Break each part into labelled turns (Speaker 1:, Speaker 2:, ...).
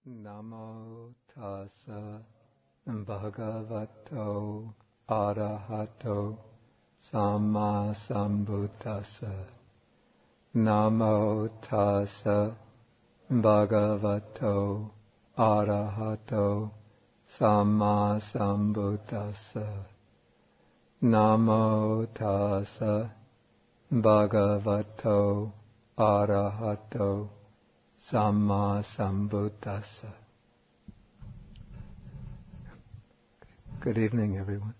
Speaker 1: Namo tassa bhagavato arahato samma sambuddhassa. Namo tassa bhagavato arahato samma sambuddhassa. Namo tassa bhagavato arahato samma sambuddhassa. Good evening, everyone.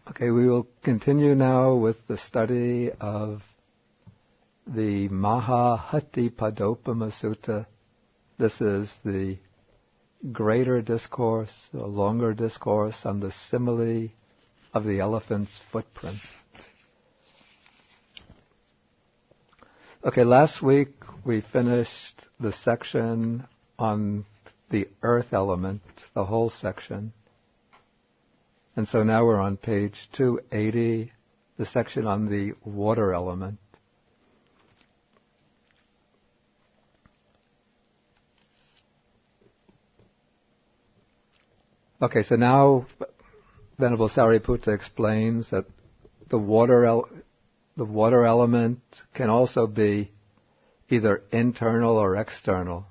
Speaker 1: Okay, we will continue now with the study of the Maha Hatthipadopama Sutta. This is the greater discourse, a longer discourse on the simile of the elephant's footprint. Okay, last week we finished the section on the earth element, the whole section. And so now we're on page 280, the section on the water element. Okay, so now Venerable Sariputta explains that the water element can also be either internal or external.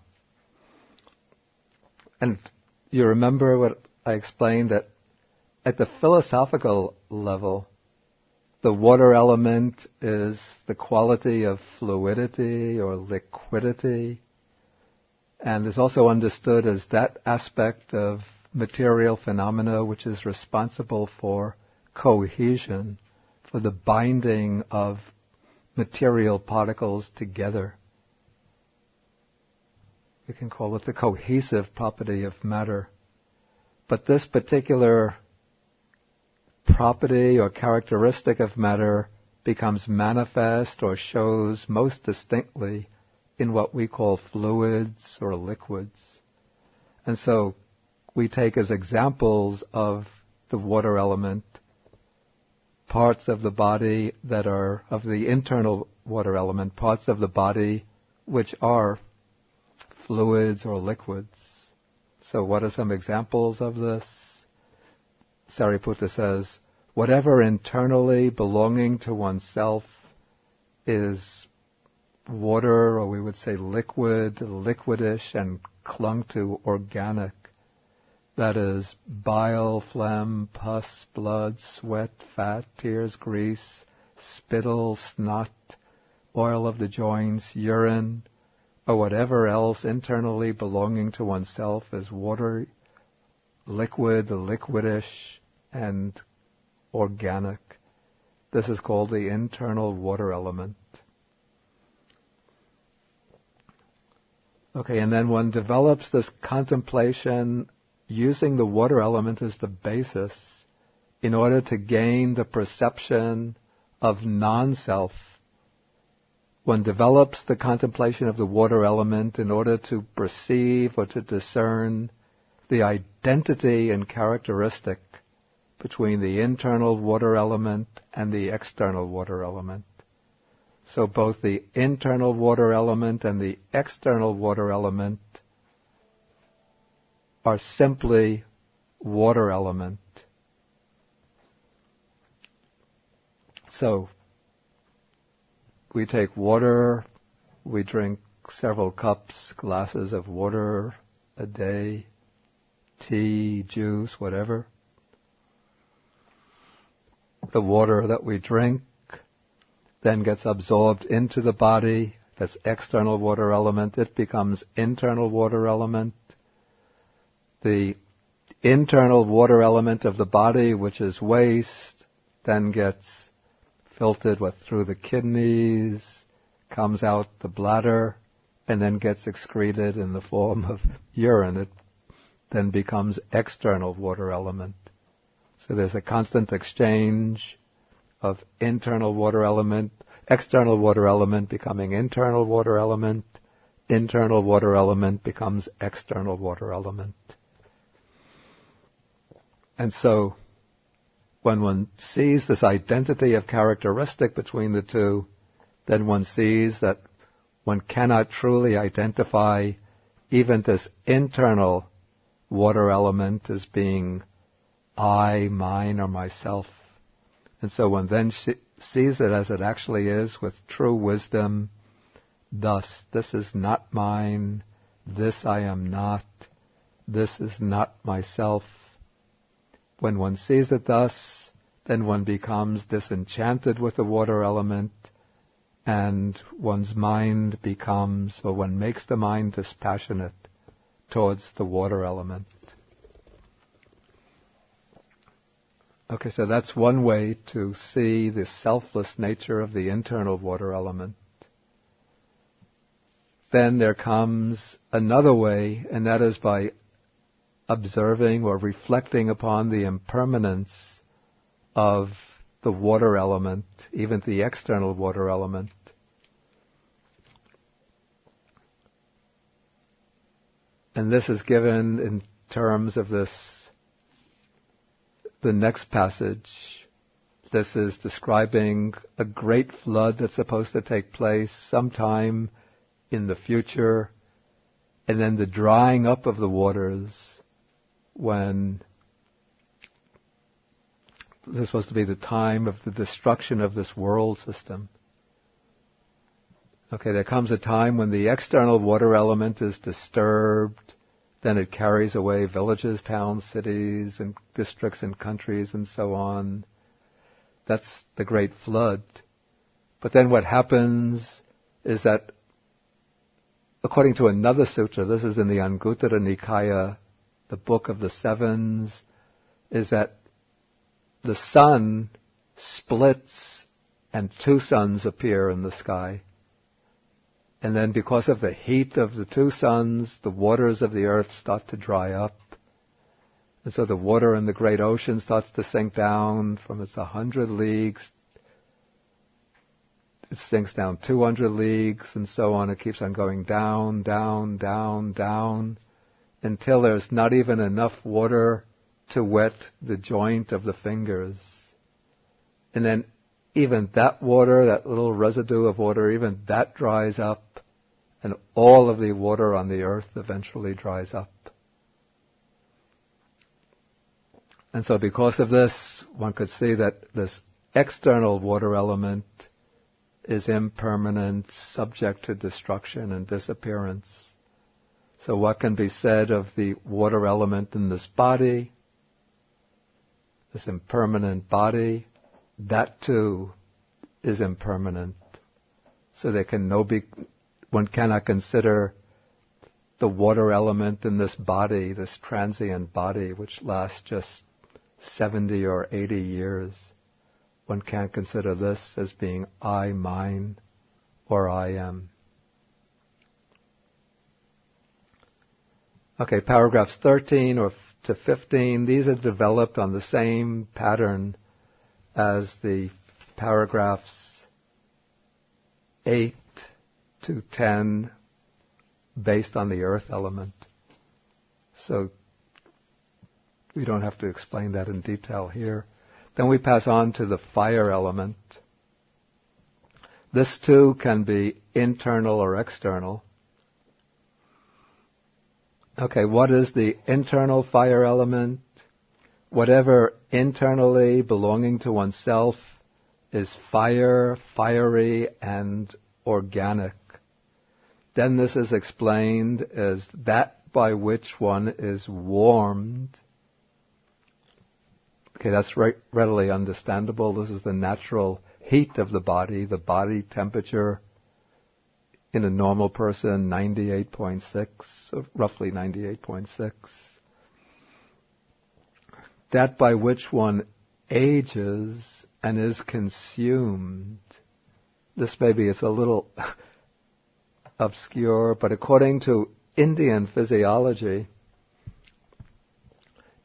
Speaker 1: And you remember what I explained, that at the philosophical level, the water element is the quality of fluidity or liquidity, and is also understood as that aspect of material phenomena which is responsible for cohesion, for the binding of material particles together. We can call it the cohesive property of matter. But this particular property or characteristic of matter becomes manifest or shows most distinctly in what we call fluids or liquids. And so we take as examples of the water element parts of the body that are, of the internal water element, parts of the body which are fluids or liquids. So what are some examples of this? Sariputta says, whatever internally belonging to oneself is water, or we would say liquid, liquidish, and clung to organic. That is bile, phlegm, pus, blood, sweat, fat, tears, grease, spittle, snot, oil of the joints, urine, or whatever else internally belonging to oneself is water, liquid, liquidish, and organic. This is called the internal water element. Okay, and then one develops this contemplation using the water element as the basis in order to gain the perception of non-self. One develops the contemplation of the water element in order to perceive or to discern the identity and characteristic between the internal water element and the external water element. So both the internal water element and the external water element are simply water element. So we take water, we drink several cups, glasses of water a day, tea, juice, whatever. The water that we drink then gets absorbed into the body. That's external water element. It becomes internal water element. The internal water element of the body, which is waste, then gets filtered through the kidneys, comes out the bladder, and then gets excreted in the form of urine. It then becomes external water element. So there's a constant exchange of internal water element, external water element becoming internal water element, internal water element becomes external water element. And so when one sees this identity of characteristic between the two, then one sees that one cannot truly identify even this internal water element as being I, mine, or myself. And so one then sees it as it actually is with true wisdom. Thus, this is not mine, this I am not, this is not myself. When one sees it thus, then one becomes disenchanted with the water element, and one's mind becomes, or one makes the mind dispassionate towards the water element. Okay, so that's one way to see the selfless nature of the internal water element. Then there comes another way, and that is by observing or reflecting upon the impermanence of the water element, even the external water element. And this is given in terms of the next passage. This is describing a great flood that's supposed to take place sometime in the future, and then the drying up of the waters when this is supposed to be the time of the destruction of this world system. Okay, there comes a time when the external water element is disturbed, then it carries away villages, towns, cities, and districts and countries and so on. That's the great flood. But then what happens is that, according to another sutra, this is in the Anguttara Nikaya, the book of the sevens, is that the sun splits and two suns appear in the sky. And then because of the heat of the two suns, the waters of the earth start to dry up. And so the water in the great ocean starts to sink down from its 100 leagues. It sinks down 200 leagues and so on. It keeps on going down, down, down, down, until there's not even enough water to wet the joint of the fingers. And then even that water, that little residue of water, even that dries up, and all of the water on the earth eventually dries up. And so because of this, one could see that this external water element is impermanent, subject to destruction and disappearance. So what can be said of the water element in this body, this impermanent body? That too is impermanent. So there can one cannot consider the water element in this body, this transient body, which lasts just 70 or 80 years. One can't consider this as being I, mine, or I am. Okay, paragraphs 13 to 15, these are developed on the same pattern as the paragraphs 8 to 10 based on the earth element. So we don't have to explain that in detail here. Then we pass on to the fire element. This too can be internal or external. Okay, what is the internal fire element? Whatever internally belonging to oneself is fire, fiery, and organic. Then this is explained as that by which one is warmed. Okay, that's readily understandable. This is the natural heat of the body temperature in a normal person, 98.6, roughly 98.6. That by which one ages and is consumed. This maybe is a little obscure, but according to Indian physiology,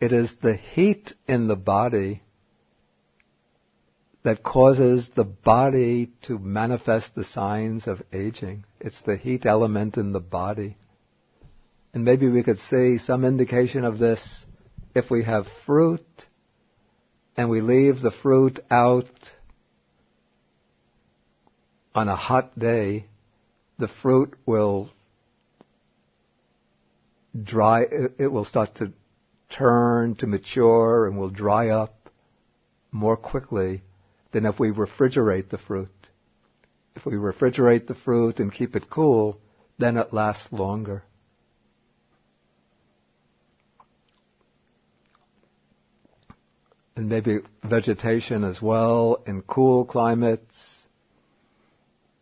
Speaker 1: it is the heat in the body that causes the body to manifest the signs of aging. It's the heat element in the body. And maybe we could see some indication of this if we have fruit and we leave the fruit out on a hot day. the fruit will dry, it will start to turn to mature and will dry up more quickly than if we refrigerate the fruit. If we refrigerate the fruit and keep it cool, then it lasts longer. And maybe vegetation as well. In cool climates,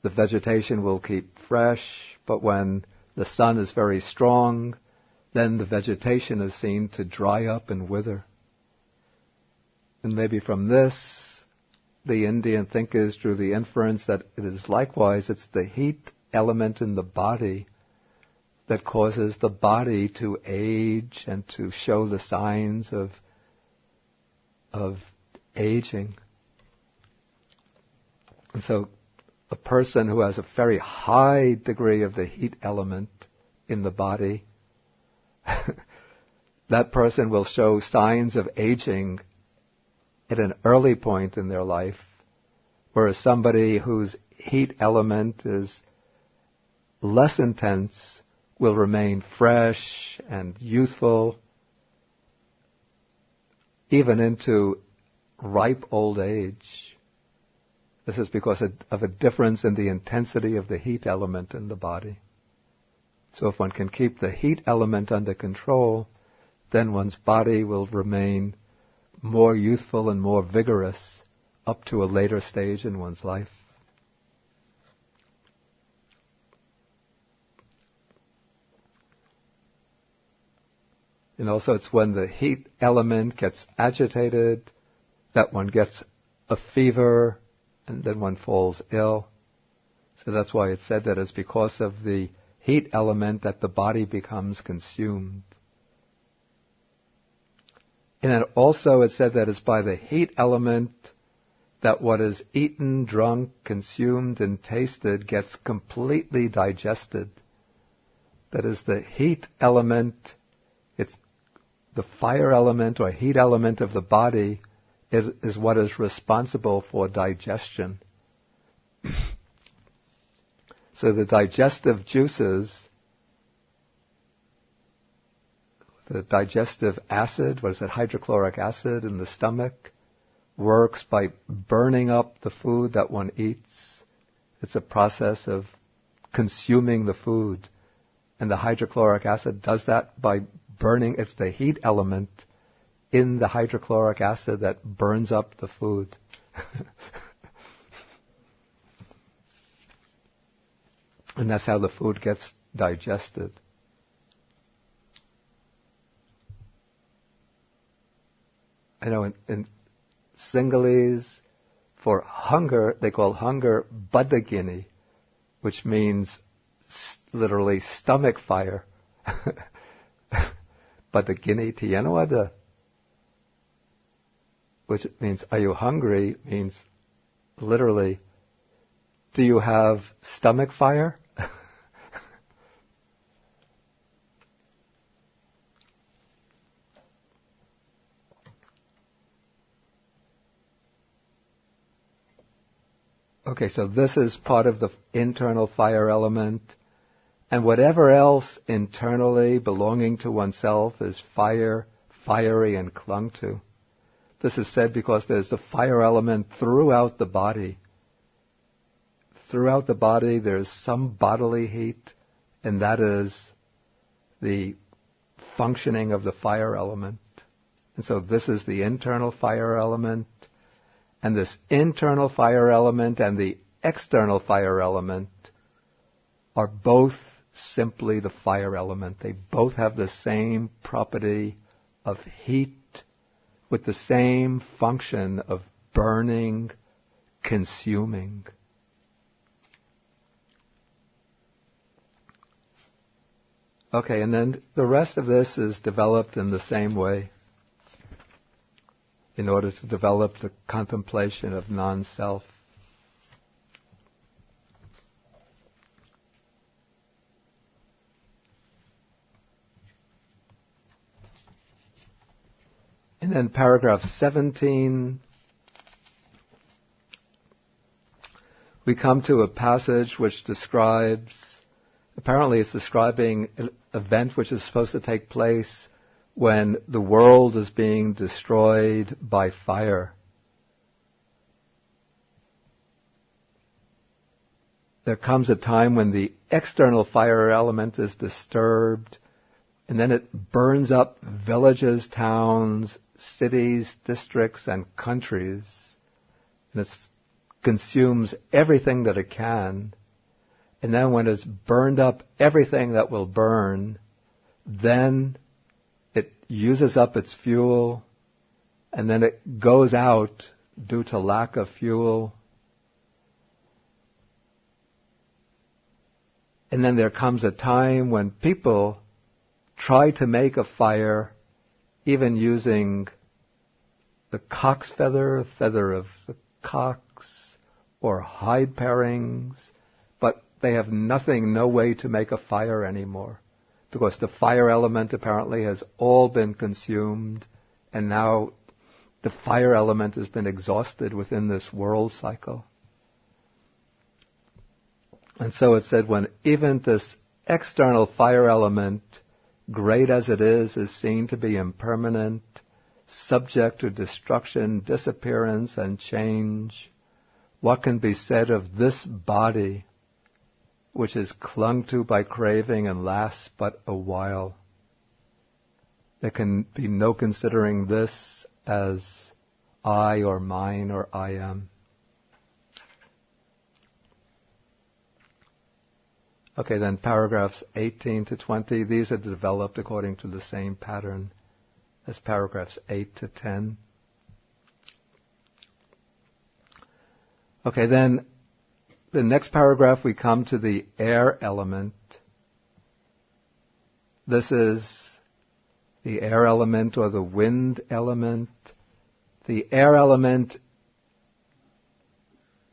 Speaker 1: the vegetation will keep fresh, but when the sun is very strong, then the vegetation is seen to dry up and wither. And maybe from this, the Indian thinkers drew the inference that it is likewise, it's the heat element in the body that causes the body to age and to show the signs of aging. And so a person who has a very high degree of the heat element in the body, that person will show signs of aging at an early point in their life, whereas somebody whose heat element is less intense will remain fresh and youthful even into ripe old age. This is because of a difference in the intensity of the heat element in the body. So if one can keep the heat element under control, then one's body will remain more youthful and more vigorous up to a later stage in one's life. And also it's when the heat element gets agitated that one gets a fever and then one falls ill. So that's why it's said that it's because of the heat element that the body becomes consumed. And then also it said that it's by the heat element that what is eaten, drunk, consumed, and tasted gets completely digested. That is, the heat element, it's the fire element or heat element of the body is what is responsible for digestion. So the digestive juices, the digestive acid, what is it, hydrochloric acid in the stomach, works by burning up the food that one eats. It's a process of consuming the food. And the hydrochloric acid does that by burning. It's the heat element in the hydrochloric acid that burns up the food. And that's how the food gets digested. I know in Sinhalese, for hunger, they call hunger badagini, which means literally stomach fire. Badagini tiano ada, which means, are you hungry? Means literally, do you have stomach fire? Okay, so this is part of the internal fire element. And whatever else internally belonging to oneself is fiery and clung to. This is said because there's the fire element throughout the body. Throughout the body there's some bodily heat, and that is the functioning of the fire element. And so this is the internal fire element. And this internal fire element and the external fire element are both simply the fire element. They both have the same property of heat with the same function of burning, consuming. Okay, and then the rest of this is developed in the same way in order to develop the contemplation of non-self. And then paragraph 17, we come to a passage which describes Apparently it's describing an event which is supposed to take place when the world is being destroyed by fire. There comes a time when the external fire element is disturbed, and then it burns up villages, towns, cities, districts, and countries, and it consumes everything that it can. And then when it's burned up everything that will burn, then it uses up its fuel, and then it goes out due to lack of fuel. And then there comes a time when people try to make a fire, even using the cock's feather, feather of the cocks, or hide parings, but they have nothing, no way to make a fire anymore, because the fire element apparently has all been consumed, and now the fire element has been exhausted within this world cycle. And so it said, when even this external fire element, great as it is seen to be impermanent, subject to destruction, disappearance, and change, what can be said of this body, which is clung to by craving and lasts but a while? There can be no considering this as I or mine or I am. Okay, then paragraphs 18 to 20, these are developed according to the same pattern as paragraphs 8 to 10. Okay, then the next paragraph we come to the air element. This is the air element or the wind element. The air element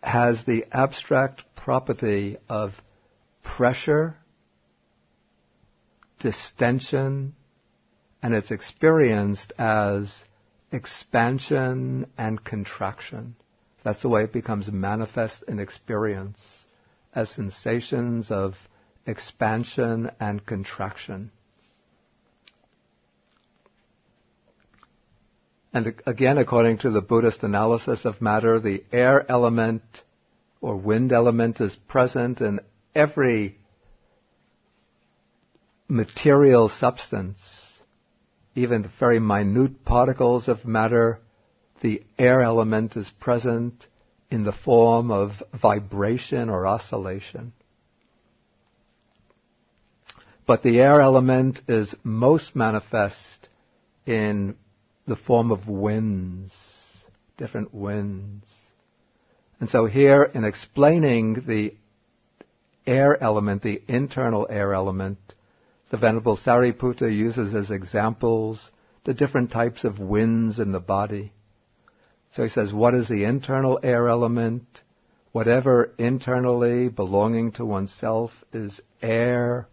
Speaker 1: has the abstract property of pressure, distension, and it's experienced as expansion and contraction. That's the way it becomes manifest in experience, as sensations of expansion and contraction. And again, according to the Buddhist analysis of matter, the air element or wind element is present in every material substance, even the very minute particles of matter. The air element is present in the form of vibration or oscillation. But the air element is most manifest in the form of winds, different winds. And so here, in explaining the air element, the internal air element, the Venerable Sariputta uses as examples the different types of winds in the body. So he says, what is the internal air element? Whatever internally belonging to oneself is air,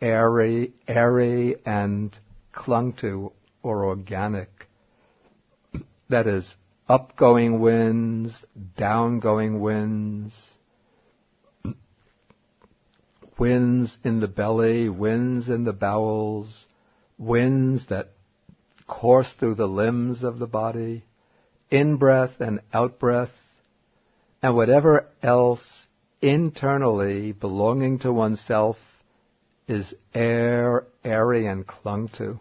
Speaker 1: airy, and clung to or organic. That is, upgoing winds, downgoing winds, winds in the belly, winds in the bowels, winds that course through the limbs of the body, in-breath and out-breath, and whatever else internally belonging to oneself is air, airy, and clung to.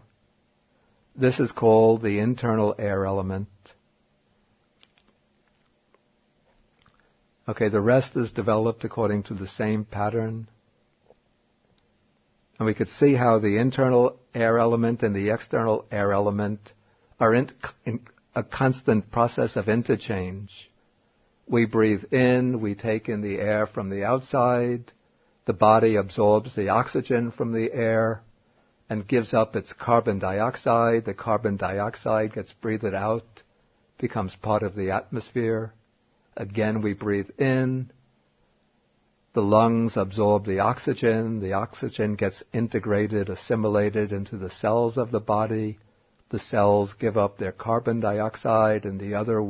Speaker 1: This is called the internal air element. Okay, the rest is developed according to the same pattern. And we could see how the internal air element and the external air element are in a constant process of interchange. We breathe in, we take in the air from the outside, the body absorbs the oxygen from the air and gives up its carbon dioxide. The carbon dioxide gets breathed out, becomes part of the atmosphere. Again, we breathe in, the lungs absorb the oxygen gets integrated, assimilated into the cells of the body. The cells give up their carbon dioxide and the other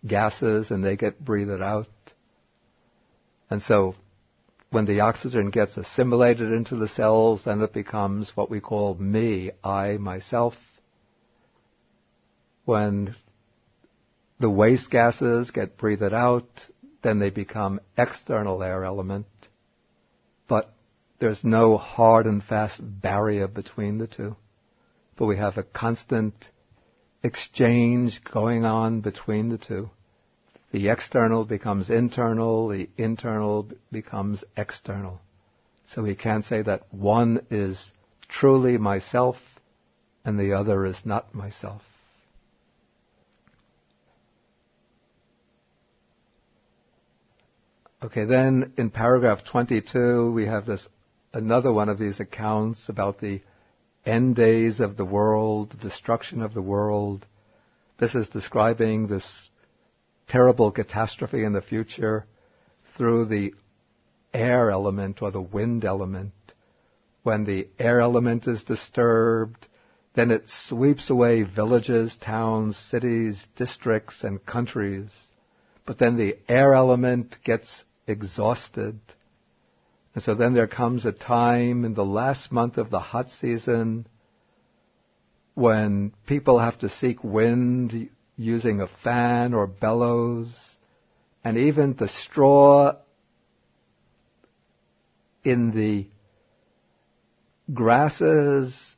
Speaker 1: gases and they get breathed out. And so when the oxygen gets assimilated into the cells, then it becomes what we call me, I, myself. When the waste gases get breathed out, then they become external air element. But there's no hard and fast barrier between the two. But we have a constant exchange going on between the two. The external becomes internal, the internal becomes external. So we can't say that one is truly myself and the other is not myself. Okay, then in paragraph 22 we have another one of these accounts about the end days of the world, the destruction of the world. This is describing this terrible catastrophe in the future through the air element or the wind element. When the air element is disturbed, then it sweeps away villages, towns, cities, districts, and countries. But then the air element gets exhausted. And so then there comes a time in the last month of the hot season when people have to seek wind using a fan or bellows, and even the straw in the grasses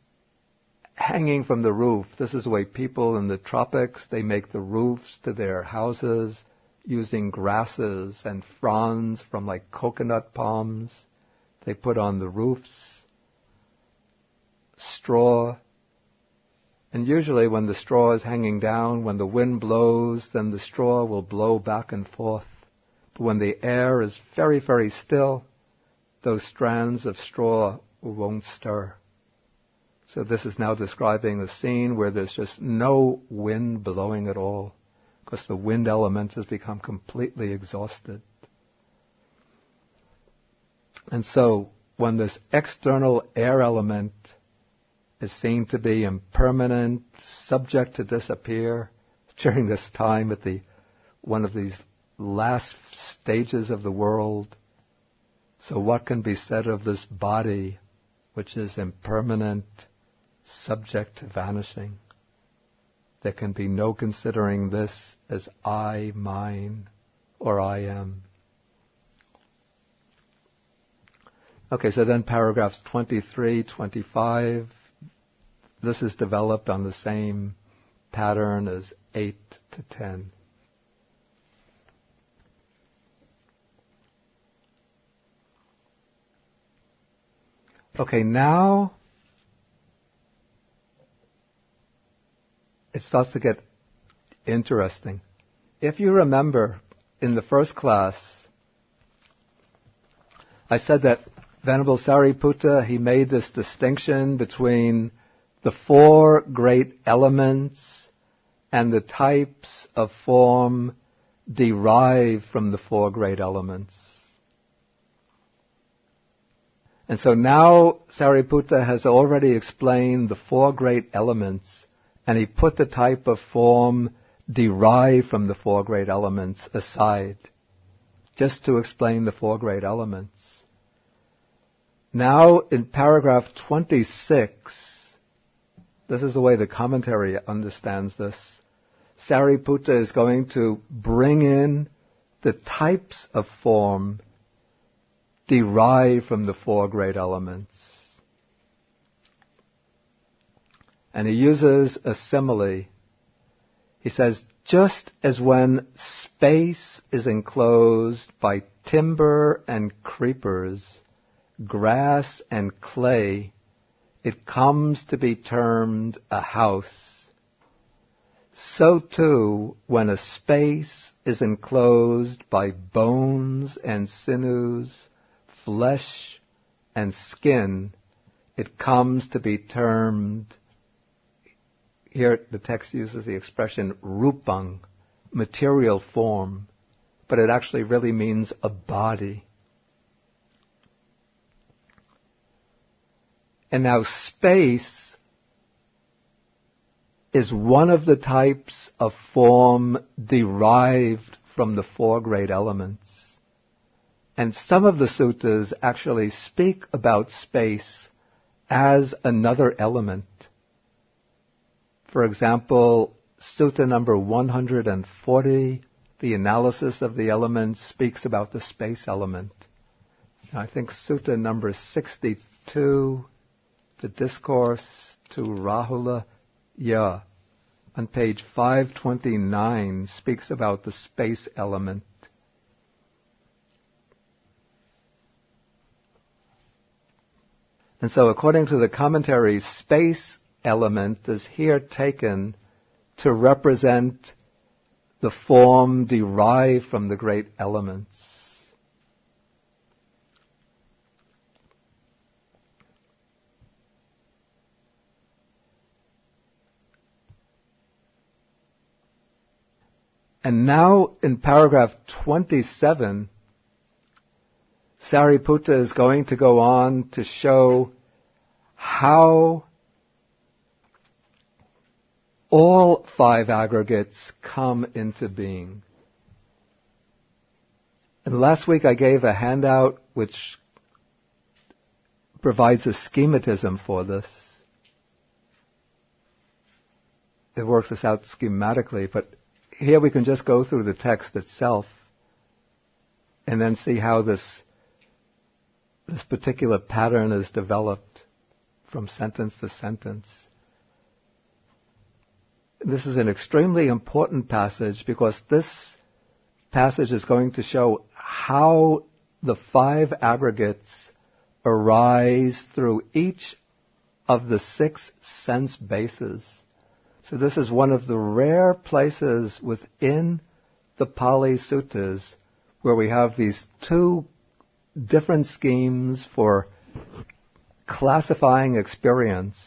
Speaker 1: hanging from the roof. This is the way people in the tropics, they make the roofs to their houses using grasses and fronds from like coconut palms. They put on the roofs, straw. And usually when the straw is hanging down, when the wind blows, then the straw will blow back and forth. But when the air is very, very still, those strands of straw won't stir. So this is now describing the scene where there's just no wind blowing at all, because the wind element has become completely exhausted. And so when this external air element is seen to be impermanent, subject to disappear during this time at one of these last stages of the world. So what can be said of this body, which is impermanent, subject to vanishing? There can be no considering this as I, mine, or I am. Okay, so then paragraphs 23, 25, this is developed on the same pattern as 8 to 10. Okay, now it starts to get interesting. If you remember, in the first class, I said that Venerable Sariputta, he made this distinction between the four great elements and the types of form derived from the four great elements. And so now Sariputta has already explained the four great elements, and he put the type of form derived from the four great elements aside, just to explain the four great elements. Now in paragraph 26, this is the way the commentary understands this, Sariputta is going to bring in the types of form derived from the four great elements. And he uses a simile. He says, just as when space is enclosed by timber and creepers, grass and clay, it comes to be termed a house. So too, when a space is enclosed by bones and sinews, flesh and skin, it comes to be termed, here the text uses the expression rupang, material form, but it actually really means a body. And now space is one of the types of form derived from the four great elements. And some of the suttas actually speak about space as another element. For example, Sutta number 140, the analysis of the elements, speaks about the space element. I think Sutta number 62, the discourse to Rahula, on page 529, speaks about the space element. And so according to the commentary, space element is here taken to represent the form derived from the great elements. And now in paragraph 27, Sariputta is going to go on to show how all five aggregates come into being. And last week I gave a handout which provides a schematism for this. It works this out schematically, but here we can just go through the text itself and then see how this particular pattern is developed from sentence to sentence. This is an extremely important passage because this passage is going to show how the five aggregates arise through each of the six sense bases. So this is one of the rare places within the Pali Suttas where we have these two different schemes for classifying experience.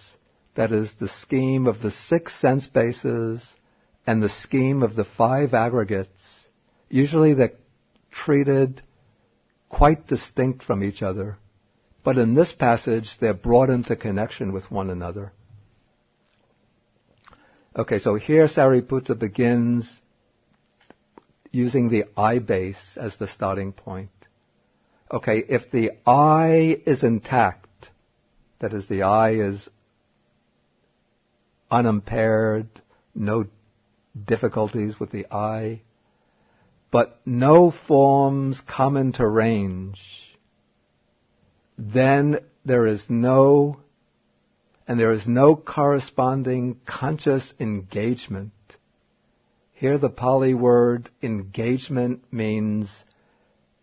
Speaker 1: That is the scheme of the six sense bases and the scheme of the five aggregates. Usually they're treated quite distinct from each other. But in this passage, they're brought into connection with one another. Okay, so here Sariputta begins using the I base as the starting point. Okay, if the I is intact, that is, the I is unimpaired, no difficulties with the I, but no forms come into range, then there is no corresponding conscious engagement. Here the Pali word engagement means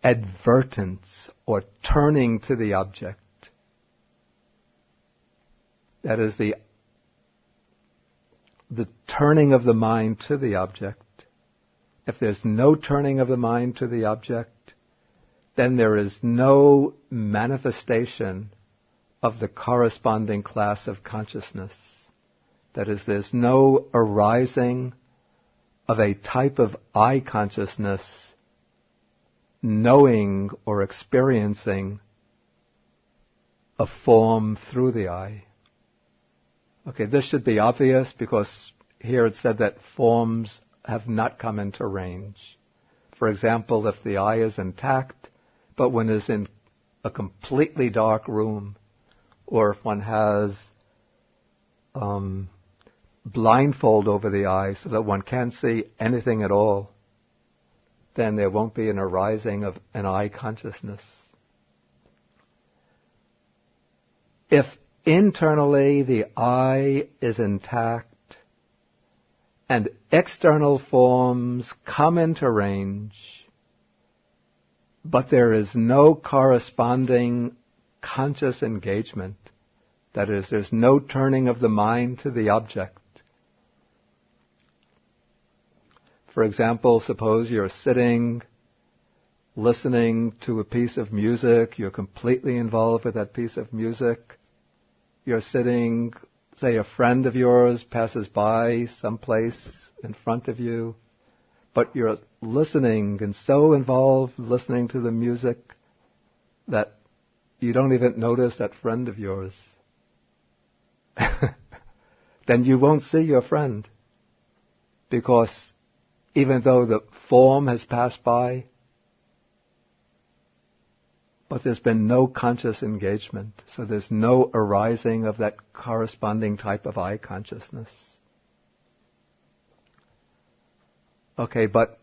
Speaker 1: advertence or turning to the object. That is the turning of the mind to the object. If there's no turning of the mind to the object, then there is no manifestation of the corresponding class of consciousness. That is, there's no arising of a type of I consciousness knowing or experiencing a form through the I. Okay, this should be obvious because here it said that forms have not come into range. For example, if the I is intact, but one is in a completely dark room, or if one has blindfold over the eye so that one can't see anything at all, then there won't be an arising of an I consciousness. If internally the I is intact and external forms come into range, but there is no corresponding conscious engagement, that is, there's no turning of the mind to the object. For example, suppose you're sitting, listening to a piece of music, you're completely involved with that piece of music. You're sitting, say a friend of yours passes by someplace in front of you, but you're listening and so involved listening to the music that you don't even notice that friend of yours. then you won't see your friend. Because even though the form has passed by, but there's been no conscious engagement. So there's no arising of that corresponding type of eye consciousness. Okay, but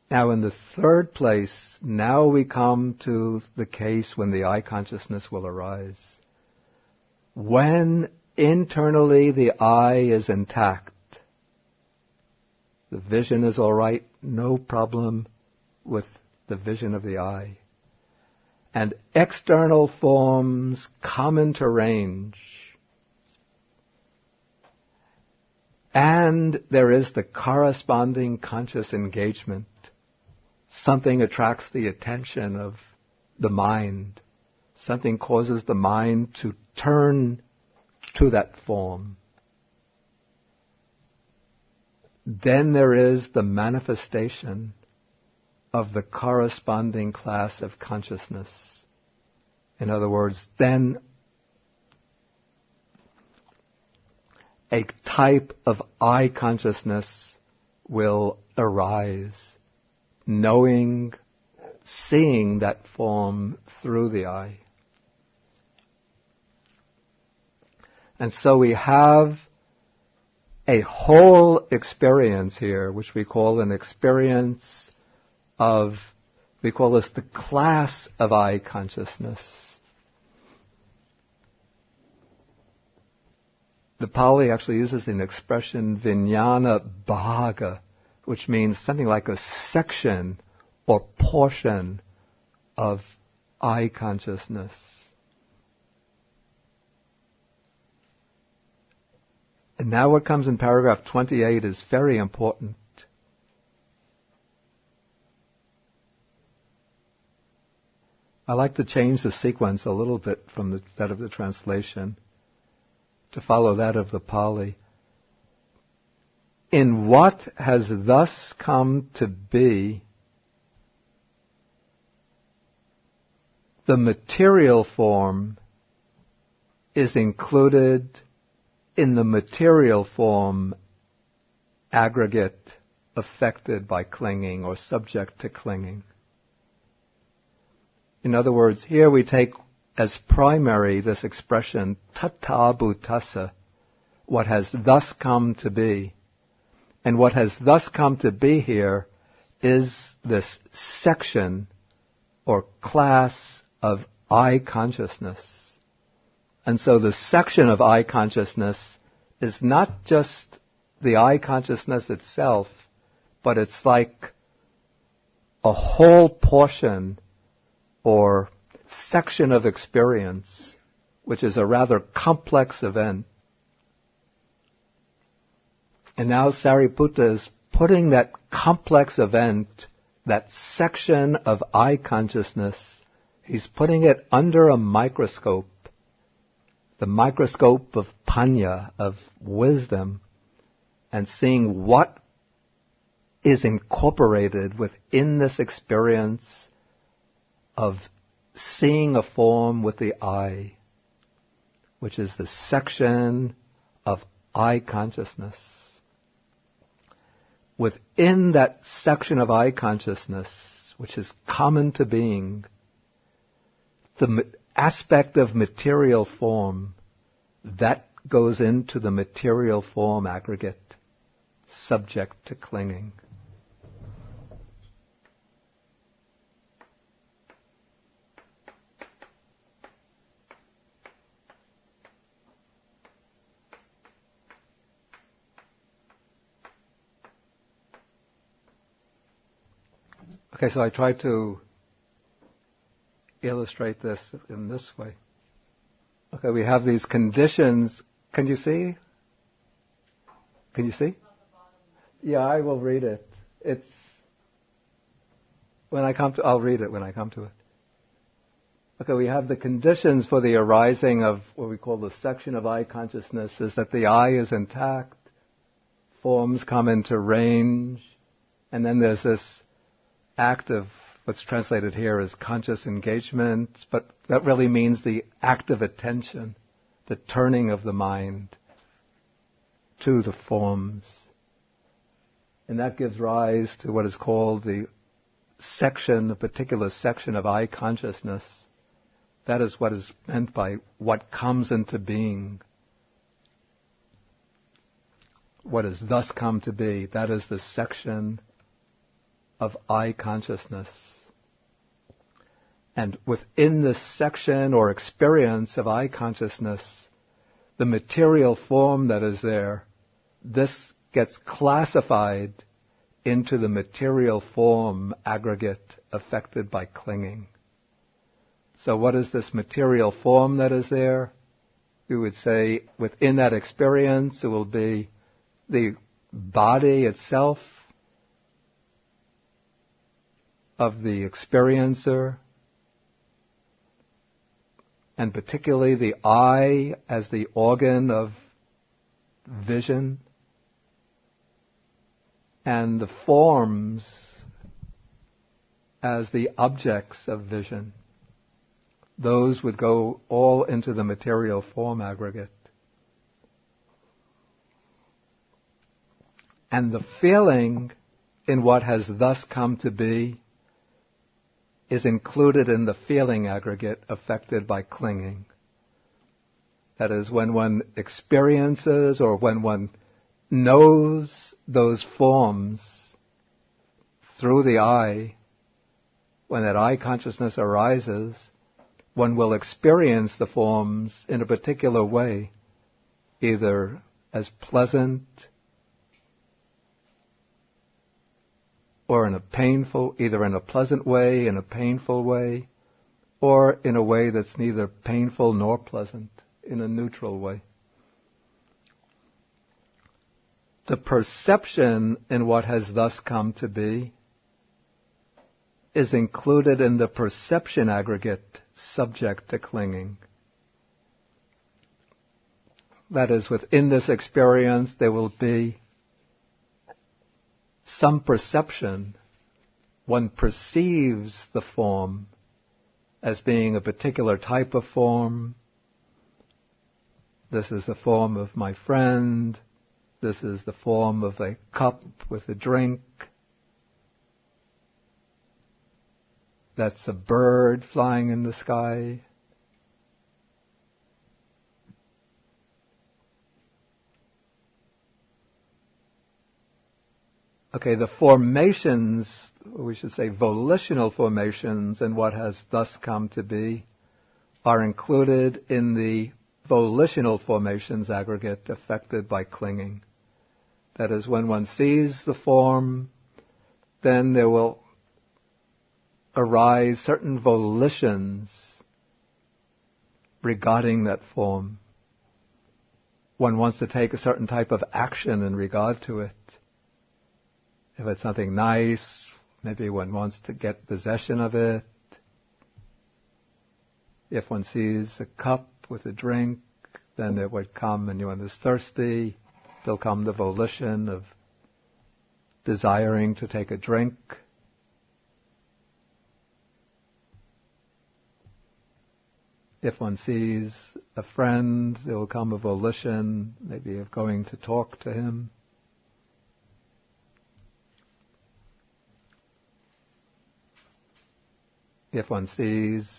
Speaker 1: now in the third place, now we come to the case when the eye consciousness will arise. When internally the eye is intact, the vision is all right, no problem with the vision of the eye. And external forms come into range. And there is the corresponding conscious engagement. Something attracts the attention of the mind. Something causes the mind to turn to that form. Then there is the manifestation of the corresponding class of consciousness. In other words, then a type of eye consciousness will arise, knowing, seeing that form through the eye. And so we have a whole experience here, which we call an experience of, we call this the class of eye consciousness. The Pali actually uses an expression vijnana bhaga, which means something like a section or portion of eye consciousness. And now what comes in paragraph 28 is very important. I like to change the sequence a little bit from that of the translation to follow that of the Pali. In what has thus come to be, the material form is included in the material form aggregate affected by clinging or subject to clinging. In other words, here we take as primary this expression, tata bhutassa, what has thus come to be. And what has thus come to be here is this section or class of eye consciousness. And so the section of eye consciousness is not just the eye consciousness itself, but it's like a whole portion or section of experience, which is a rather complex event. And now Sariputta is putting that complex event, that section of eye consciousness, he's putting it under a microscope, the microscope of panya, of wisdom, and seeing what is incorporated within this experience of seeing a form with the eye, which is the section of eye consciousness. Within that section of eye consciousness, which is common to being, the aspect of material form, that goes into the material form aggregate, subject to clinging. Okay, so I tried to illustrate this in this way. Okay, we have these conditions. Can you see? Can you see? Yeah, I will read it. It's when I come to. I'll read it when I come to it. Okay, we have the conditions for the arising of what we call the section of eye consciousness. Is that the eye is intact, forms come into range, and then there's this act of what's translated here as conscious engagement, but that really means the act of attention, the turning of the mind. to the forms. And that gives rise to what is called the section, a particular section of I consciousness. That is what is meant by what comes into being. What has thus come to be. That is the section of I consciousness. And within this section or experience of I consciousness, the material form that is there, this gets classified into the material form aggregate affected by clinging. So what is this material form that is there? We would say within that experience it will be the body itself of the experiencer, and particularly the eye as the organ of vision, and the forms as the objects of vision. Those would go all into the material form aggregate. And the feeling in what has thus come to be is included in the feeling aggregate affected by clinging. That is, when one experiences or when one knows those forms through the eye, when that eye consciousness arises, one will experience the forms in a particular way, either as pleasant or in a painful, either in a pleasant way, in a painful way, or in a way that's neither painful nor pleasant, in a neutral way. The perception in what has thus come to be is included in the perception aggregate subject to clinging. That is, within this experience there will be some perception. One perceives the form as being a particular type of form. This is the form of my friend. This is the form of a cup with a drink. That's a bird flying in the sky. Okay, the formations, we should say volitional formations, and what has thus come to be, are included in the volitional formations aggregate affected by clinging. That is, when one sees the form, then there will arise certain volitions regarding that form. One wants to take a certain type of action in regard to it. If it's something nice, maybe one wants to get possession of it. If one sees a cup with a drink, then it would come, and one is thirsty, there'll come the volition of desiring to take a drink. If one sees a friend, there will come a volition, maybe of going to talk to him. If one sees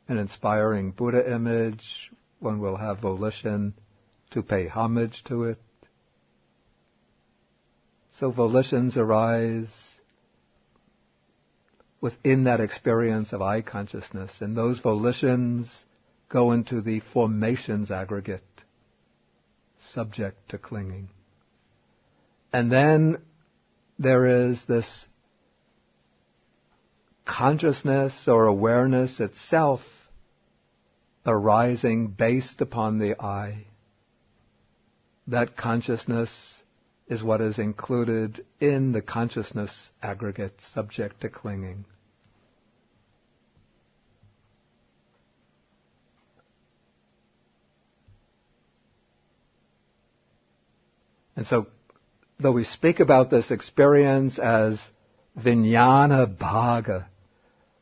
Speaker 1: an inspiring Buddha image, one will have volition to pay homage to it. So volitions arise within that experience of I consciousness, and those volitions go into the formations aggregate, subject to clinging. And then there is this consciousness or awareness itself arising based upon the I. That consciousness is what is included in the consciousness aggregate subject to clinging. And so, though we speak about this experience as vijnana bhaga,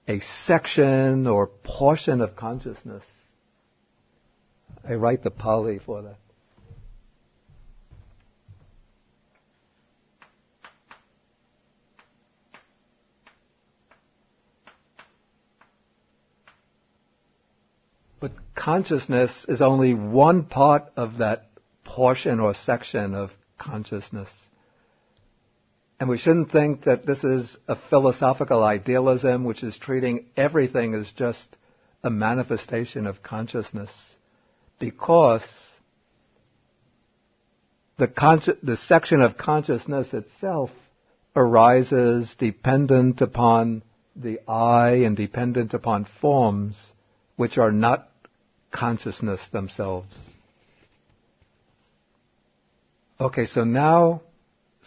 Speaker 1: a section or portion of consciousness, I write the Pali for that. But consciousness is only one part of that portion or section of consciousness. And we shouldn't think that this is a philosophical idealism which is treating everything as just a manifestation of consciousness, because the section of consciousness itself arises dependent upon the I and dependent upon forms which are not consciousness themselves. Okay, so now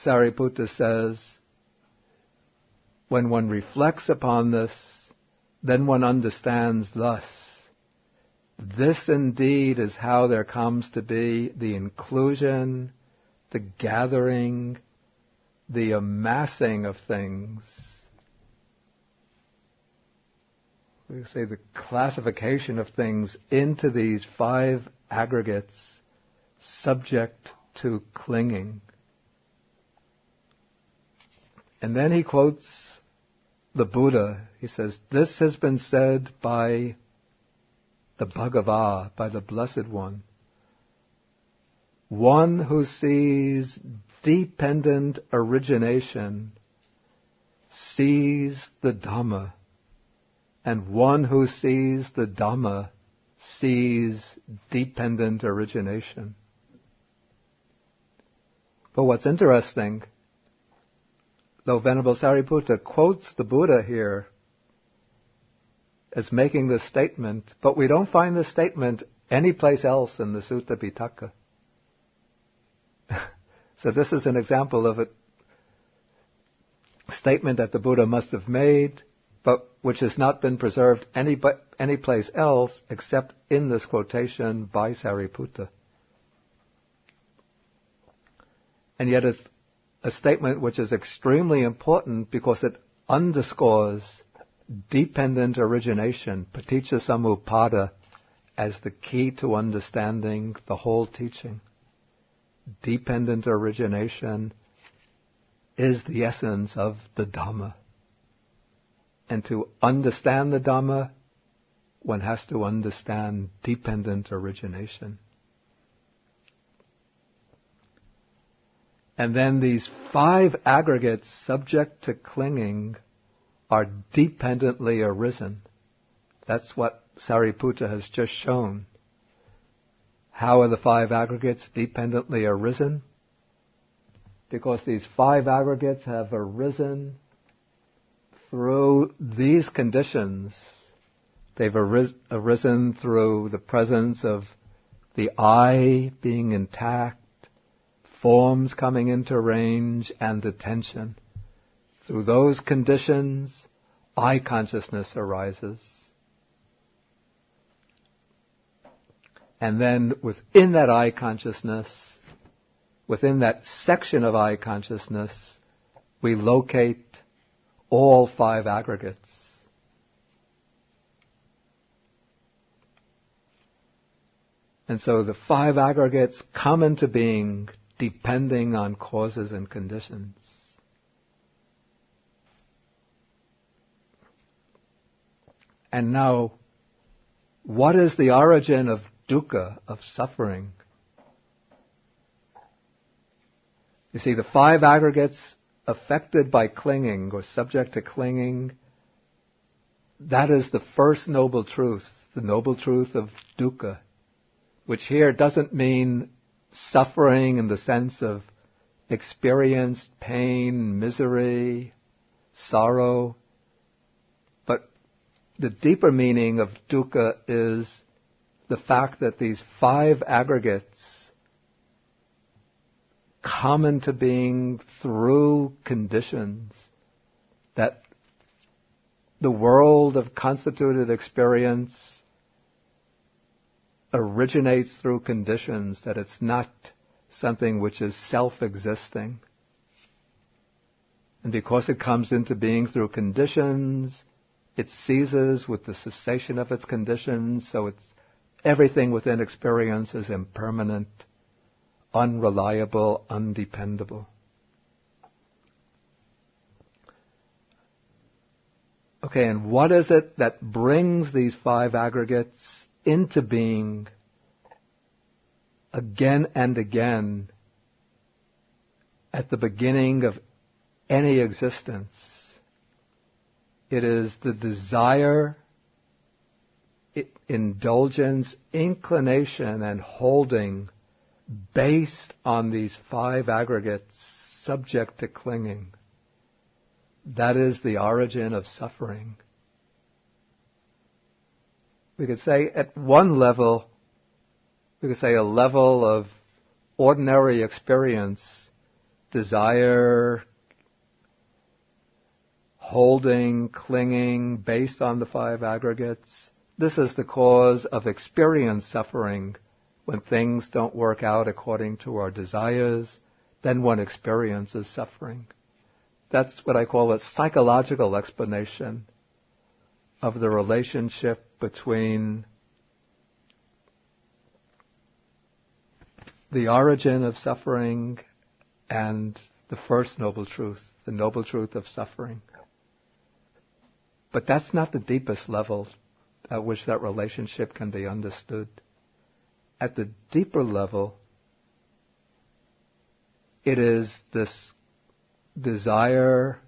Speaker 1: Sariputta says, when one reflects upon this, then one understands thus. This indeed is how there comes to be the inclusion, the gathering, the amassing of things. We say the classification of things into these 5 aggregates subject to clinging. And then he quotes the Buddha. He says, this has been said by the Bhagava, by the Blessed One. One who sees dependent origination sees the Dhamma, and one who sees the Dhamma sees dependent origination. But what's interesting, though Venerable Sariputta quotes the Buddha here as making this statement, but we don't find this statement anyplace else in the Sutta Pitaka. So this is an example of a statement that the Buddha must have made, but which has not been preserved any place else except in this quotation by Sariputta. And yet it's a statement which is extremely important because it underscores dependent origination, paticca samuppada, as the key to understanding the whole teaching. Dependent origination is the essence of the Dhamma. And to understand the Dhamma, one has to understand dependent origination. And then these 5 aggregates subject to clinging are dependently arisen. That's what Sariputta has just shown. How are the 5 aggregates dependently arisen? Because these 5 aggregates have arisen through these conditions. They've arisen through the presence of the I being intact, forms coming into range, and attention. Through those conditions, I consciousness arises. And then within that I consciousness, within that section of I consciousness, we locate all 5 aggregates. And so the 5 aggregates come into being depending on causes and conditions. And now, what is the origin of dukkha, of suffering? You see, the 5 aggregates affected by clinging or subject to clinging, that is the first noble truth, the noble truth of dukkha, which here doesn't mean suffering in the sense of experienced pain, misery, sorrow, but the deeper meaning of dukkha is the fact that these 5 aggregates come into being through conditions, that the world of constituted experience originates through conditions, that it's not something which is self-existing. And because it comes into being through conditions, it ceases with the cessation of its conditions, so it's everything within experience is impermanent, unreliable, undependable. Okay, and what is it that brings these 5 aggregates into being again and again at the beginning of any existence. It is the desire, indulgence, inclination, and holding based on these five aggregates subject to clinging. That is the origin of suffering. We could say at one level, we could say a level of ordinary experience, desire, holding, clinging, based on the five aggregates. This is the cause of experience suffering. When things don't work out according to our desires, then one experiences suffering. That's what I call a psychological explanation of the relationship between the origin of suffering and the first noble truth, the noble truth of suffering. But that's not the deepest level at which that relationship can be understood. At the deeper level, it is this desire,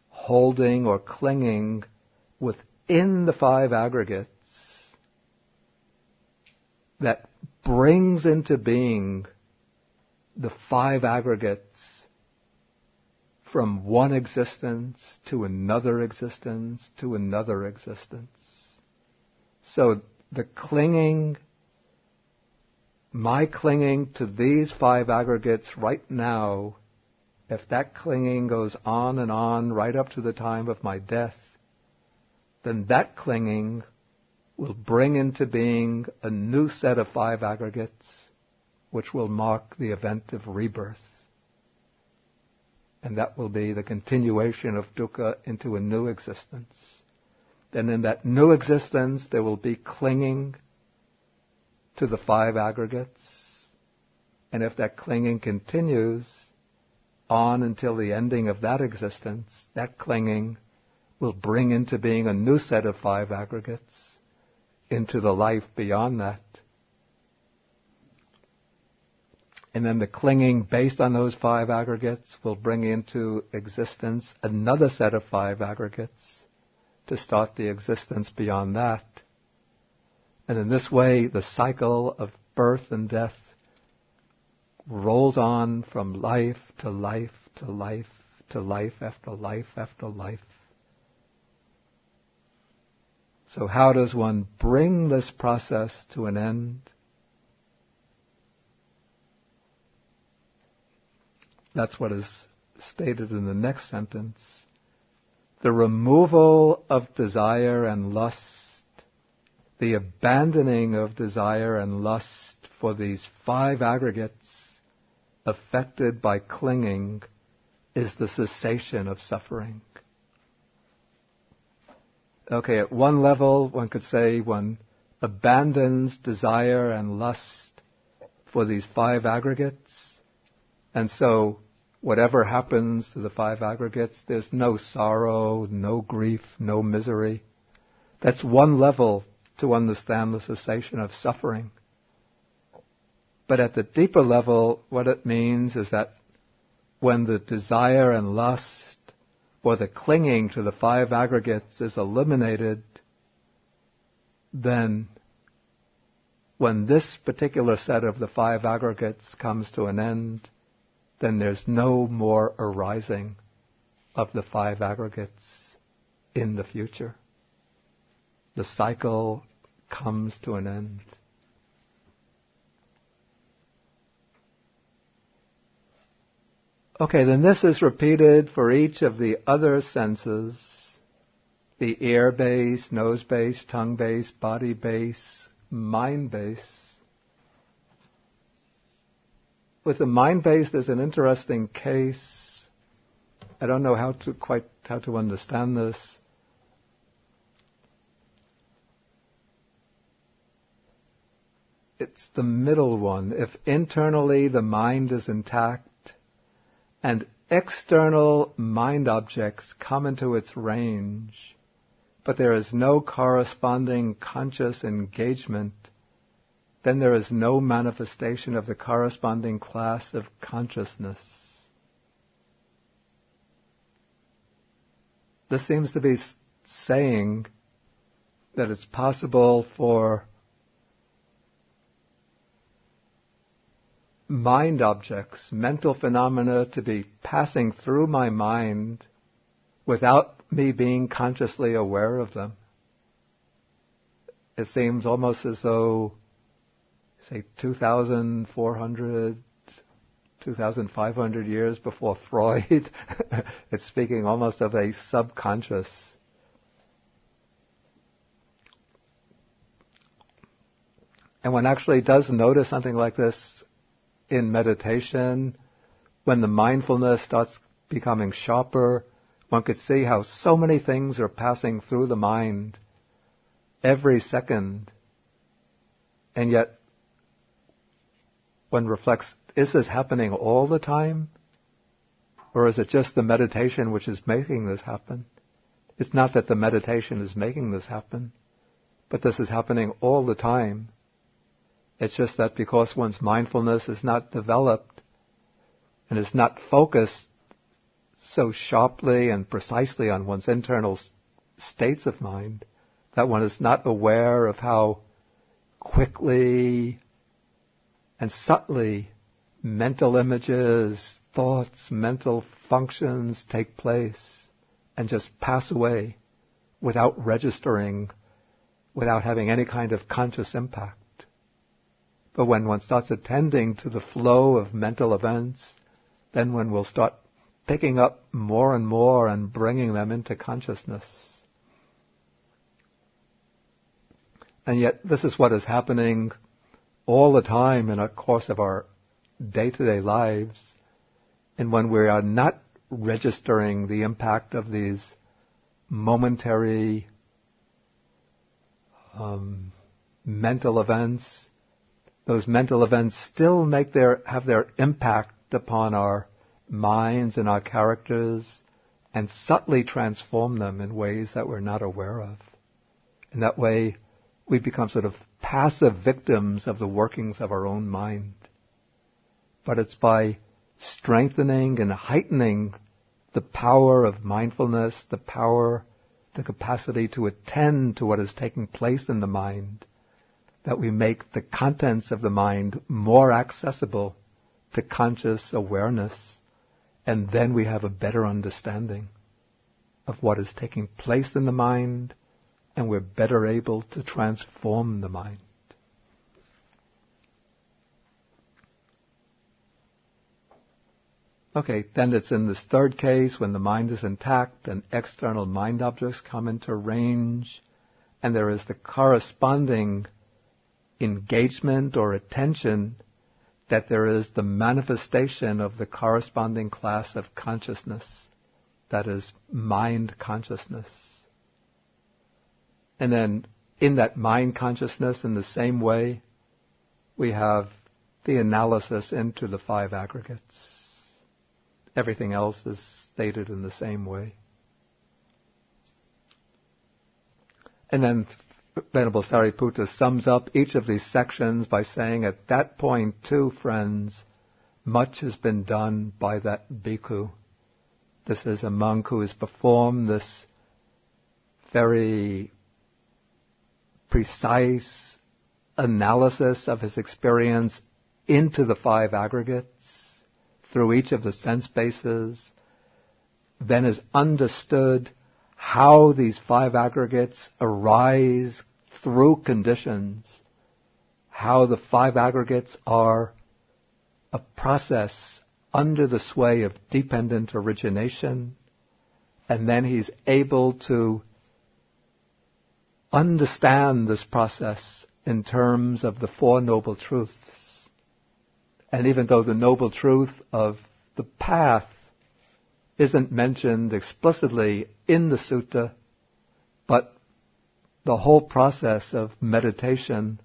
Speaker 1: holding or clinging within the five aggregates that brings into being the five aggregates from one existence to another existence to another existence. So the clinging, my clinging to these five aggregates right now, if that clinging goes on and on right up to the time of my death, then that clinging will bring into being a new set of five aggregates which will mark the event of rebirth. And that will be the continuation of dukkha into a new existence. Then in that new existence there will be clinging to the five aggregates. And if that clinging continues on until the ending of that existence, that clinging will bring into being a new set of five aggregates into the life beyond that. And then the clinging based on those five aggregates will bring into existence another set of five aggregates to start the existence beyond that. And in this way, the cycle of birth and death rolls on from life to life to life to life after life after life. So how does one bring this process to an end? That's what is stated in the next sentence. The removal of desire and lust, the abandoning of desire and lust for these five aggregates affected by clinging is the cessation of suffering. Okay, at one level, one could say one abandons desire and lust for these five aggregates, and so whatever happens to the five aggregates, there's no sorrow, no grief, no misery. That's one level to understand the cessation of suffering. But at the deeper level, what it means is that when the desire and lust or the clinging to the five aggregates is eliminated, then when this particular set of the five aggregates comes to an end, then there's no more arising of the five aggregates in the future. The cycle comes to an end. Okay, then this is repeated for each of the other senses, the ear base, nose base, tongue base, body base, mind base. With the mind base, there's an interesting case. I don't know how to understand this. It's the middle one. If internally the mind is intact and external mind objects come into its range, but there is no corresponding conscious engagement, then there is no manifestation of the corresponding class of consciousness. This seems to be saying that it's possible for mind objects, mental phenomena, to be passing through my mind without me being consciously aware of them. It seems almost as though, say, 2,400, 2,500 years before Freud, it's speaking almost of a subconscious. And one actually does notice something like this in meditation. When the mindfulness starts becoming sharper, one could see how so many things are passing through the mind every second. And yet, one reflects, is this happening all the time? Or is it just the meditation which is making this happen? It's not that the meditation is making this happen, but this is happening all the time. It's just that because one's mindfulness is not developed and is not focused so sharply and precisely on one's internal states of mind, that one is not aware of how quickly and subtly mental images, thoughts, mental functions take place and just pass away without registering, without having any kind of conscious impact. But when one starts attending to the flow of mental events, then one will start picking up more and more and bringing them into consciousness. And yet this is what is happening all the time in the course of our day-to-day lives. And when we are not registering the impact of these momentary mental events, those mental events still have their impact upon our minds and our characters and subtly transform them in ways that we're not aware of. In that way, we become sort of passive victims of the workings of our own mind. But it's by strengthening and heightening the power of mindfulness, the capacity to attend to what is taking place in the mind, that we make the contents of the mind more accessible to conscious awareness, and then we have a better understanding of what is taking place in the mind, and we're better able to transform the mind. Okay, then it's in this third case when the mind is intact and external mind objects come into range, and there is the corresponding engagement or attention, that there is the manifestation of the corresponding class of consciousness, that is mind consciousness. And then in that mind consciousness, in the same way, we have the analysis into the five aggregates. Everything else is stated in the same way. And then Venerable Sariputta sums up each of these sections by saying, at that point too, friends, much has been done by that bhikkhu. This is a monk who has performed this very precise analysis of his experience into the five aggregates, through each of the sense bases, then has understood how these five aggregates arise through conditions, how the five aggregates are a process under the sway of dependent origination, and then he's able to understand this process in terms of the Four Noble Truths. And even though the noble truth of the path isn't mentioned explicitly in the sutta, but the whole process of meditation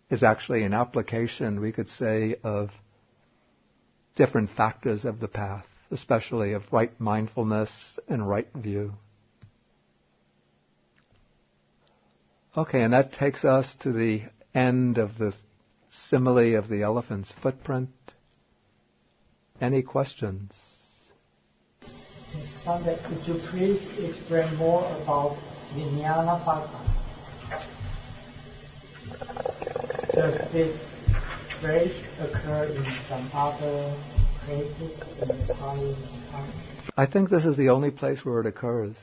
Speaker 1: is actually an application, we could say, of different factors of the path, especially of right mindfulness and right view. Okay, and that takes us to the end of the simile of the elephant's footprint. Any questions?
Speaker 2: Ms. Pandit, could you please explain more about Vijnana Bhagga? Does this phrase occur in some other places in the Pali time?
Speaker 1: I think this is the only place where it occurs.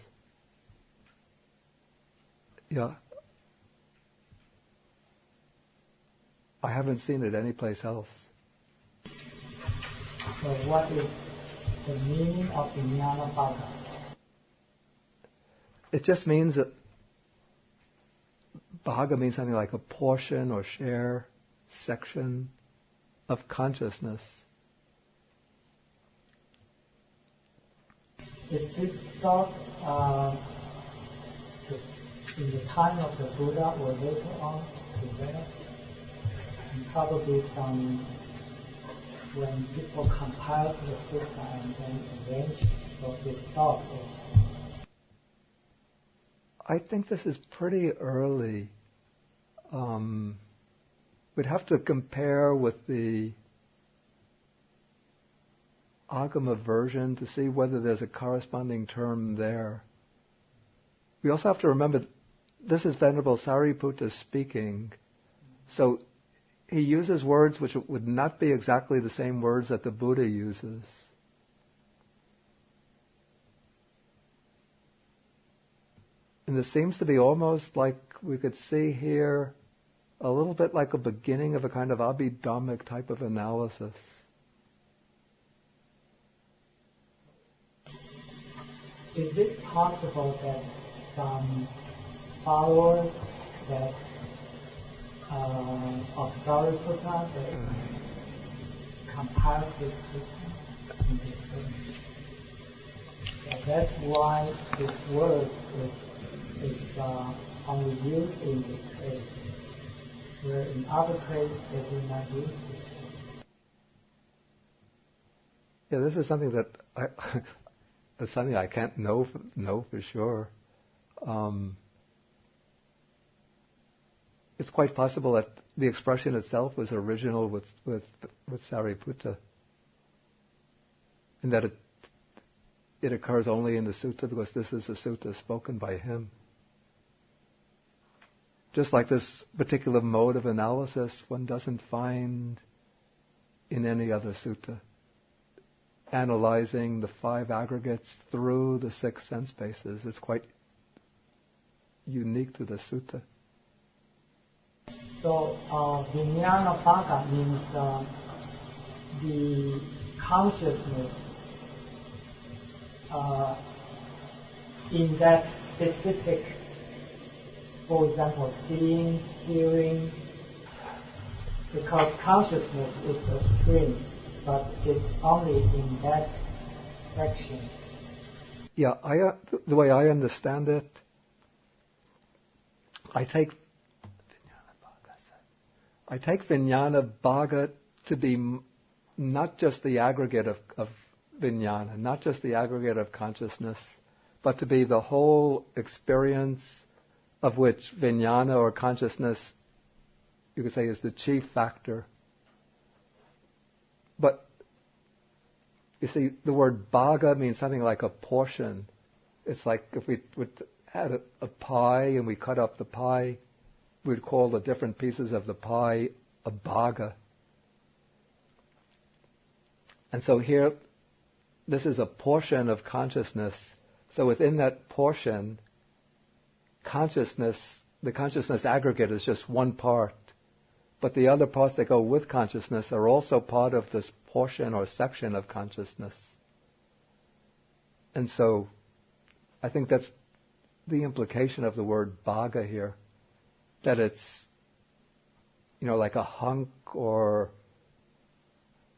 Speaker 1: Yeah. I haven't seen it anyplace else.
Speaker 2: So what is the meaning of Vijnana Bhagga?
Speaker 1: It just means that Bhaga means something like a portion or share, section of consciousness.
Speaker 2: Is this thought in the time of the Buddha or later on developed? And probably when people compiled the sutta and then arranged, so this thought is...
Speaker 1: I think this is pretty early. We'd have to compare with the Agama version to see whether there's a corresponding term there. We also have to remember this is Venerable Sariputta speaking, so he uses words which would not be exactly the same words that the Buddha uses. And this seems to be almost like we could see here a little bit like a beginning of a kind of Abhidhammic type of analysis.
Speaker 2: Is it possible that some followers that of Sariputta that compiled this sutta in this way? So that's why this word is only used in this place, where in other places they do not use this word.
Speaker 1: Yeah, this is something that it's something I can't know for sure. It's quite possible that the expression itself was original with Sariputta, and that it occurs only in the sutta because this is a sutta spoken by him. Just like this particular mode of analysis, one doesn't find in any other sutta. Analyzing the 5 aggregates through the 6 sense bases. It's quite unique to the sutta.
Speaker 2: So, Vijnana Bhagga means the consciousness in that specific, for example, seeing, hearing, because consciousness is a stream, but it's only in that section.
Speaker 1: Yeah, the way I understand it, I take Vijnana Bhagga to be not just the aggregate of Vijnana, not just the aggregate of consciousness, but to be the whole experience of which Vijnana or consciousness, you could say, is the chief factor. But you see, the word bhaga means something like a portion. It's like if we had a pie and we cut up the pie, we'd call the different pieces of the pie a bhaga. And so here, this is a portion of consciousness. So within that portion, the consciousness aggregate is just one part. But the other parts that go with consciousness are also part of this portion or section of consciousness. And so I think that's the implication of the word bhaga here, that it's, like a hunk or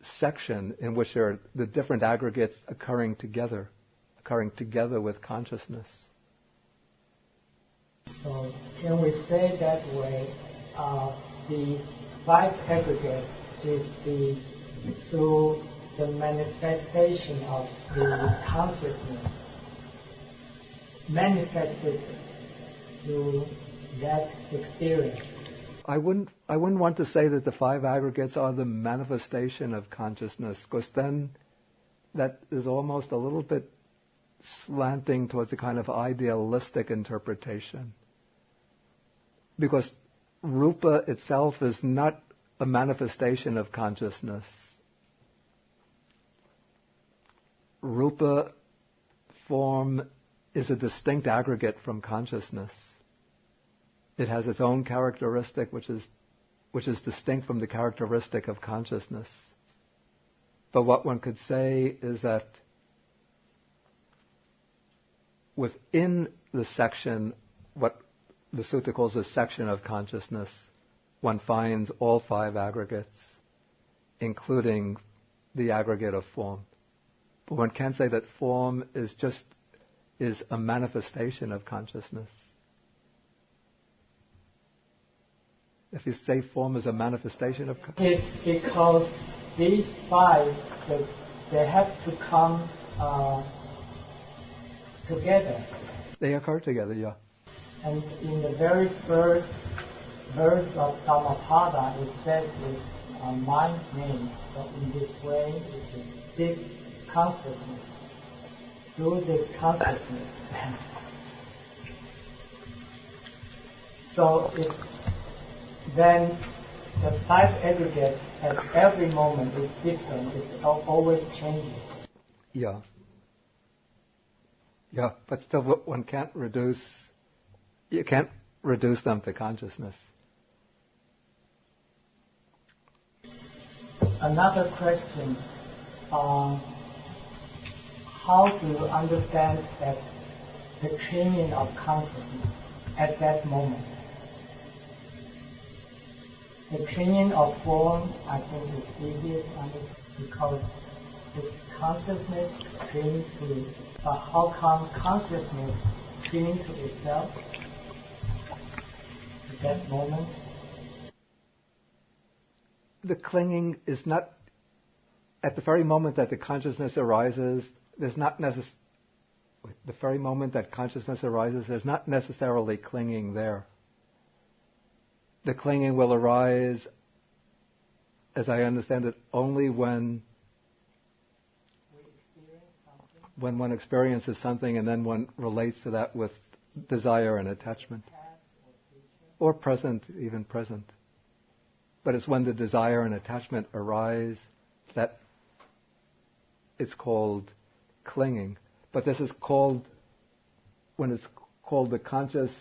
Speaker 1: section in which there are the different aggregates occurring together with consciousness.
Speaker 2: So can we say that way, the 5 aggregates is through the manifestation of the consciousness manifested through that experience.
Speaker 1: I wouldn't want to say that the five aggregates are the manifestation of consciousness, because then that is almost a little bit slanting towards a kind of idealistic interpretation. Because rupa itself is not a manifestation of consciousness. Rupa form is a distinct aggregate from consciousness. It has its own characteristic, which is distinct from the characteristic of consciousness. But what one could say is that within the section, what the sutta calls a section of consciousness, one finds all five aggregates, including the aggregate of form. But one can't say that form is a manifestation of consciousness. If you say form is a manifestation of consciousness,
Speaker 2: it's because these five, they have to come together.
Speaker 1: they occur together, yeah.
Speaker 2: And in the very first verse of Dhammapada, it says it's mind name. So in this way, it is this consciousness. Through this consciousness. So then the five aggregates at every moment is different. It's always changing.
Speaker 1: Yeah. Yeah, but still one can't reduce them to consciousness.
Speaker 2: Another question, how do you understand that the clinging of consciousness at that moment? The clinging of form, I think, is easier to understand because it's consciousness clinging to it. But how come consciousness clinging to itself at that moment?
Speaker 1: The clinging is not, at the very moment that the consciousness arises, there's not necessarily clinging there. The clinging will arise, as I understand it, only when one experiences something and then one relates to that with desire and attachment. Or present, even present. But it's when the desire and attachment arise that it's called clinging. But this is called, when it's called the consciousness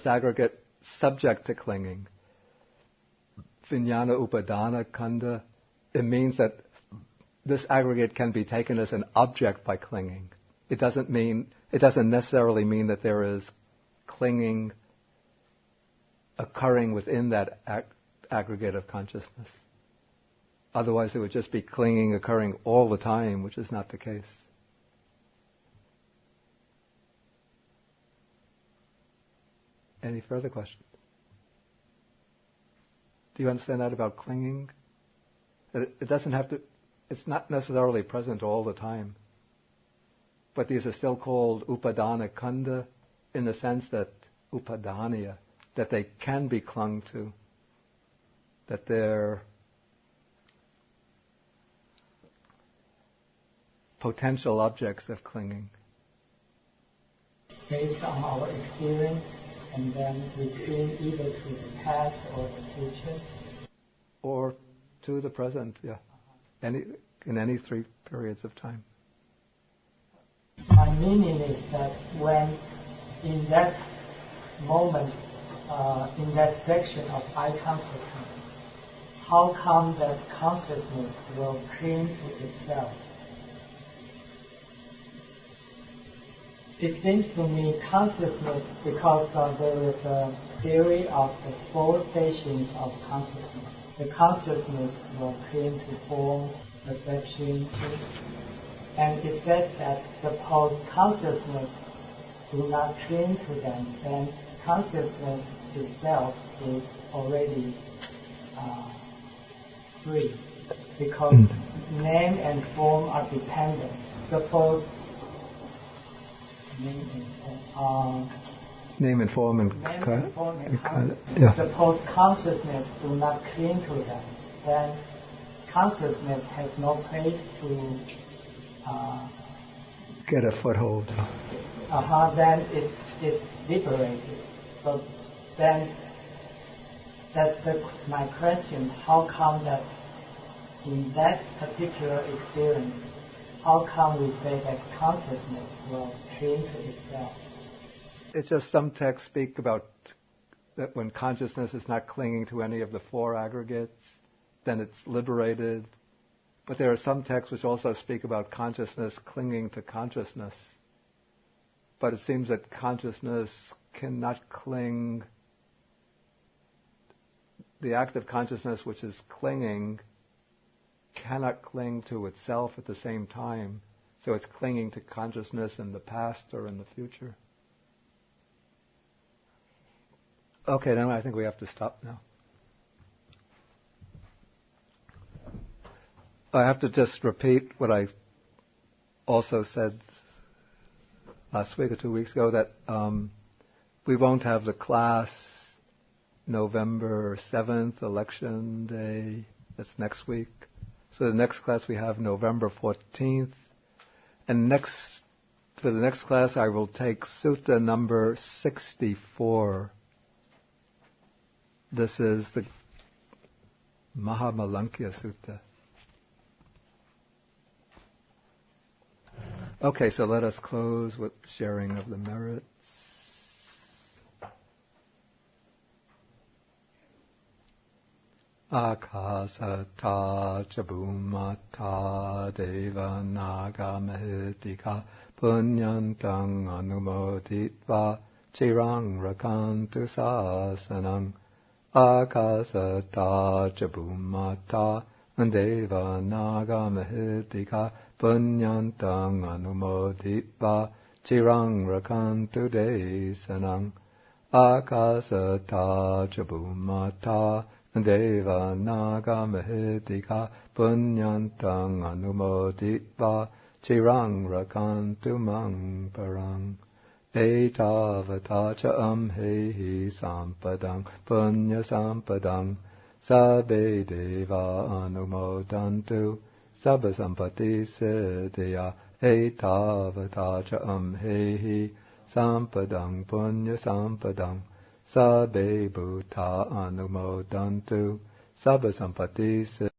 Speaker 1: aggregate subject to clinging. Vijnana upadana khandha, it means that this aggregate can be taken as an object by clinging. It doesn't necessarily mean that there is clinging occurring within that aggregate of consciousness. Otherwise it would just be clinging occurring all the time, which is not the case. Any further questions? Do you understand that about clinging? That it doesn't have to, it's not necessarily present all the time. But these are still called upadana khandha in the sense that upadaniya, that they can be clung to, that they're potential objects of clinging.
Speaker 2: Based on our experience, and then we cling either to the past or the future.
Speaker 1: Or to the present, yeah. In any 3 periods of time.
Speaker 2: My meaning is that when in that moment, in that section of I consciousness, how come that consciousness will cling to itself? It seems to me consciousness, because there is a theory of the 4 stations of consciousness. The consciousness will cling to form, perception, and it says that suppose consciousness do not cling to them, then consciousness itself is already free, because name and form are dependent. Suppose name and form and
Speaker 1: Yeah.
Speaker 2: Suppose consciousness do not cling to them, then consciousness has no place to
Speaker 1: get a foothold.
Speaker 2: Then it's liberated. So then that's my question. How come that in that particular experience, how come we say that consciousness will cling to itself?
Speaker 1: It's just some texts speak about that when consciousness is not clinging to any of the four aggregates, then it's liberated. But there are some texts which also speak about consciousness clinging to consciousness. But it seems that consciousness cannot cling. The act of consciousness which is clinging cannot cling to itself at the same time. So it's clinging to consciousness in the past or in the future. Okay, then I think we have to stop now. I have to just repeat what I also said last week or 2 weeks ago, that we won't have the class November 7th, Election Day. That's next week. So the next class we have November 14th. And for the next class I will take Sutta number 64. This is the Maha Sutta. Okay, so let us close with sharing of the merits. Akasata chabumata deva naga mahitika punyantang anumoditva chirang rakantu sasanang. Akasata chabumata deva naga mahitika punyantang anumoditva chirang rakantu desanang. Akasata chabumata Deva naga mahitika punyantang anumoditva chirang rakantu mang parang. Etavata cha amhehi sampadang punya sampadang sabbe deva anumodantu sabba sampati siddhya. Etavata cha amhehi sampadang punya sampadang sabbe bhuta anumodantu sabba sampati siddhya.